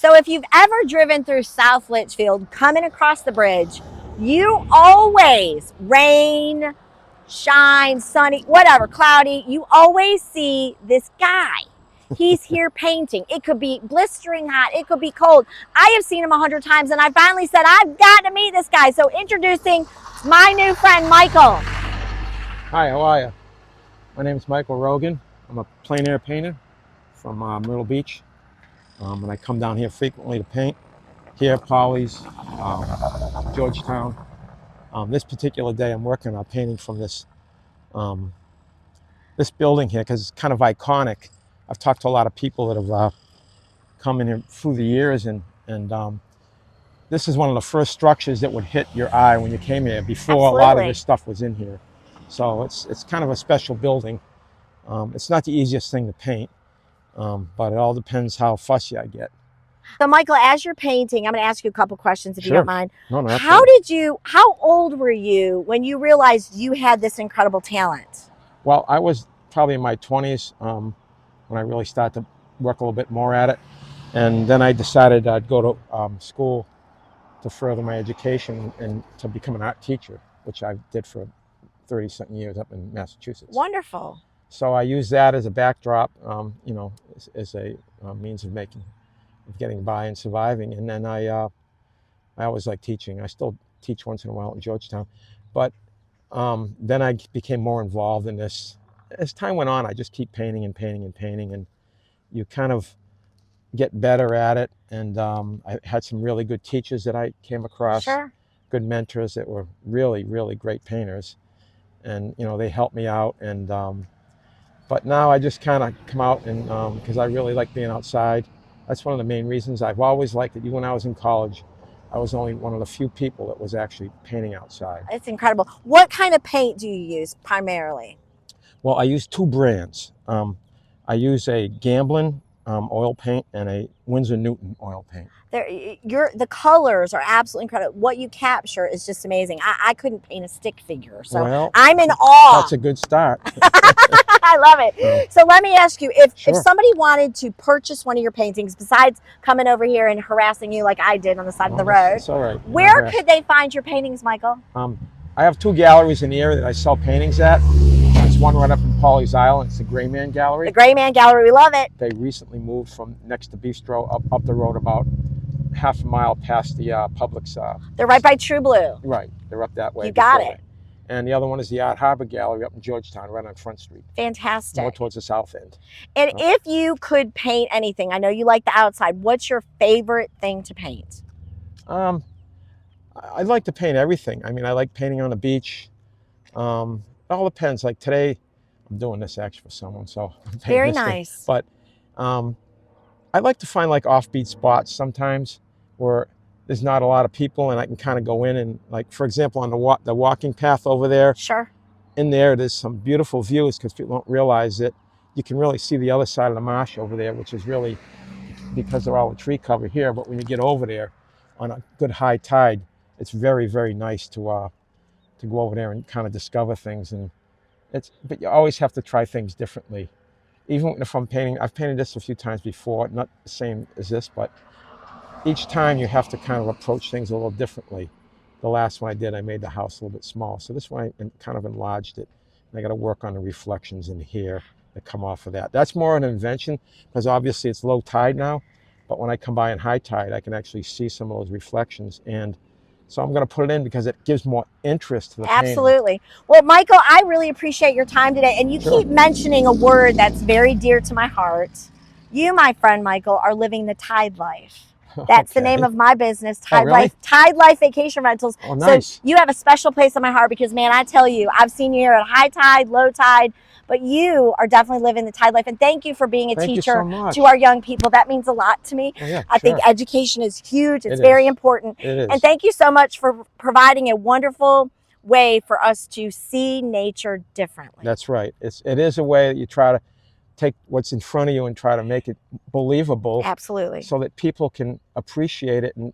So if you've ever driven through South Litchfield, coming across the bridge, you always, rain, shine, sunny, whatever, cloudy, you always see this guy. He's here painting. It could be blistering hot. It could be cold. I have seen him 100 times, and I finally said, I've got to meet this guy. So introducing my new friend, Michael. Hi, how are you? My name is Michael Rogan. I'm a plein air painter from Myrtle Beach. And I come down here frequently to paint. Here, Polly's, Georgetown. This particular day, I'm working on painting from this this building here because it's kind of iconic. I've talked to a lot of people that have come in here through the years, and this is one of the first structures that would hit your eye when you came here before Absolutely. A lot of this stuff was in here. So it's kind of a special building. It's not the easiest thing to paint, but it all depends how fussy I get. So Michael, as you're painting, I'm going to ask you a couple questions if you don't mind. No, How old were you when you realized you had this incredible talent? Well, I was probably in my 20s when I really started to work a little bit more at it. And then I decided I'd go to school to further my education and to become an art teacher, which I did for 30-something years up in Massachusetts. Wonderful. So I used that as a backdrop, as a means of getting by and surviving. And then I always like teaching. I still teach once in a while in Georgetown, but then I became more involved in this. As time went on, I just keep painting and painting and painting, and you kind of get better at it. And I had some really good teachers that I came across, Sure. good mentors that were really, really great painters, and they helped me out. And but now I just kind of come out and because I really like being outside. That's one of the main reasons. I've always liked it. Even when I was in college, I was only one of the few people that was actually painting outside. It's incredible. What kind of paint do you use primarily? Well, I use two brands. I use a Gamblin oil paint and a Winsor Newton oil paint. The colors are absolutely incredible. What you capture is just amazing. I couldn't paint a stick figure, so well, I'm in awe. That's a good start. I love it. So let me ask you, if Sure. somebody wanted to purchase one of your paintings, besides coming over here and harassing you like I did on the side of the road, It's all right. where could they find your paintings, Michael? I have two galleries in the area that I sell paintings at. There's one right up in Polly's Island. It's the Gray Man Gallery. The Gray Man Gallery, we love it. They recently moved from next to Bistro up the road about half a mile past the Publix. They're right by True Blue. Right, they're up that way. You got before it. that. And the other one is the Art Harbor Gallery up in Georgetown, right on Front Street. Fantastic. More towards the south end. And if you could paint anything, I know you like the outside, what's your favorite thing to paint? I like to paint everything. I mean, I like painting on the beach. It all depends. Like today, I'm doing this actually for someone, so I'm painting Very this thing. nice. But I like to find like offbeat spots sometimes where there's not a lot of people, and I can kind of go in and, like, for example, on the walking path over there. Sure. In there's some beautiful views because people don't realize it. You can really see the other side of the marsh over there, which is really because they're all the tree cover here. But when you get over there on a good high tide, it's very, very nice to go over there and kind of discover things. And but you always have to try things differently. Even if I'm painting, I've painted this a few times before, not the same as this, but each time you have to kind of approach things a little differently. The last one I did, I made the house a little bit small. So this one, I kind of enlarged it. And I got to work on the reflections in here that come off of that. That's more an invention because obviously it's low tide now. But when I come by in high tide, I can actually see some of those reflections. And so I'm going to put it in because it gives more interest to the painting. Absolutely. Well, Michael, I really appreciate your time today. And you Sure. keep mentioning a word that's very dear to my heart. You, my friend Michael, are living the Tide life. That's the name of my business, Tide really? Life. Tide Life Vacation Rentals. Oh, nice. So you have a special place in my heart because, man, I tell you, I've seen you here at high tide, low tide, but you are definitely living the Tide Life. And thank you for being a Thank you teacher so much. to our young people. That means a lot to me. Oh, yeah, I think sure. education is huge. It's It very is. important. It is. And thank you so much for providing a wonderful way for us to see nature differently. That's right. It is a way that you try to take what's in front of you and try to make it believable. Absolutely. So that people can appreciate it and,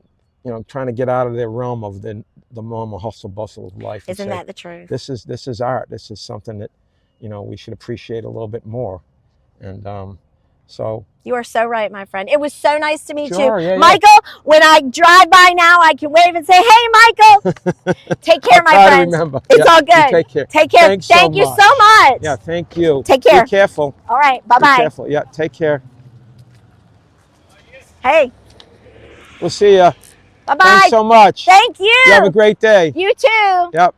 trying to get out of their realm of the normal hustle bustle of life. Isn't that the truth? This is art. This is something that, we should appreciate a little bit more. And So you are so right, my friend. It was so nice to meet Sure, you. yeah, yeah. Michael, when I drive by now, I can wave and say, hey, Michael. Take care, my I'll try to friends. remember. It's Yeah, all you good. take care. Take care. Thanks Thank so you much. so much. Yeah, thank you. Take care. Be careful. All right. Be Bye-bye. careful. Yeah, take care. Hey. We'll see ya. Bye-bye. Thanks so much. Thank You have a you. great day. You too. Yep.